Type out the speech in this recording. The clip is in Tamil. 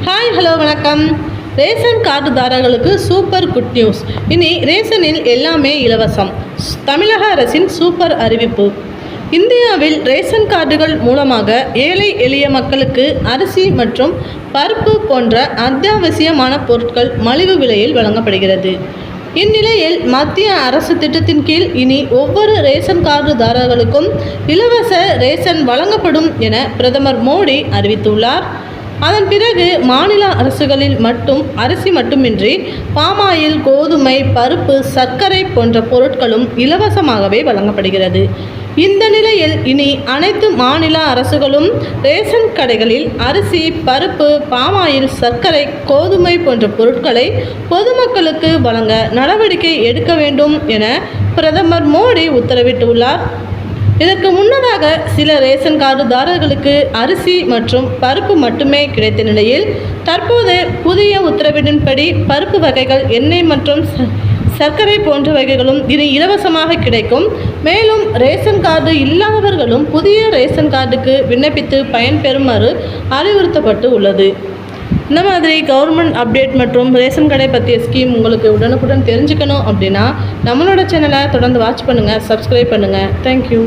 ஹாய் ஹலோ வணக்கம். ரேஷன் கார்டுதாரர்களுக்கு சூப்பர் குட் நியூஸ். இனி ரேஷனில் எல்லாமே இலவசம். தமிழக அரசின் சூப்பர் அறிவிப்பு. இந்தியாவில் ரேஷன் கார்டுகள் மூலமாக ஏழை எளிய மக்களுக்கு அரிசி மற்றும் பருப்பு போன்ற அத்தியாவசியமான பொருட்கள் மலிவு விலையில் வழங்கப்படுகிறது. இந்நிலையில் மத்திய அரசு திட்டத்தின் கீழ் இனி ஒவ்வொரு ரேஷன் கார்டுதாரர்களுக்கும் இலவச ரேஷன் வழங்கப்படும் என பிரதமர் மோடி அறிவித்துள்ளார். அதன் பிறகு மாநில அரசுகளில் மட்டும் அரிசி மட்டுமின்றி பாமாயில், கோதுமை, பருப்பு, சர்க்கரை போன்ற பொருட்களும் இலவசமாகவே வழங்கப்படுகிறது. இந்த நிலையில் இனி அனைத்து மாநில அரசுகளும் ரேஷன் கடைகளில் அரிசி, பருப்பு, பாமாயில், சர்க்கரை, கோதுமை போன்ற பொருட்களை பொதுமக்களுக்கு வழங்க நடவடிக்கை எடுக்க வேண்டும் என பிரதமர் மோடி உத்தரவிட்டுள்ளார். இதற்கு முன்னதாக சில ரேஷன் கார்டுதாரர்களுக்கு அரிசி மற்றும் பருப்பு மட்டுமே கிடைத்த நிலையில் தற்போது புதிய உத்தரவின்படி பருப்பு வகைகள், எண்ணெய் மற்றும் சர்க்கரை போன்ற வகைகளும் இனி இலவசமாக கிடைக்கும். மேலும் ரேஷன் கார்டு இல்லாதவர்களும் புதிய ரேஷன் கார்டுக்கு விண்ணப்பித்து பயன்பெறுமாறு அறிவுறுத்தப்பட்டு உள்ளது. இந்த மாதிரி கவர்மெண்ட் அப்டேட் மற்றும் ரேஷன் கடை பற்றிய ஸ்கீம் உங்களுக்கு உடனுக்குடன் தெரிஞ்சுக்கணும் அப்படின்னா நம்மளோட சேனலை தொடர்ந்து வாட்ச் பண்ணுங்கள், சப்ஸ்கிரைப் பண்ணுங்கள். தேங்க்யூ.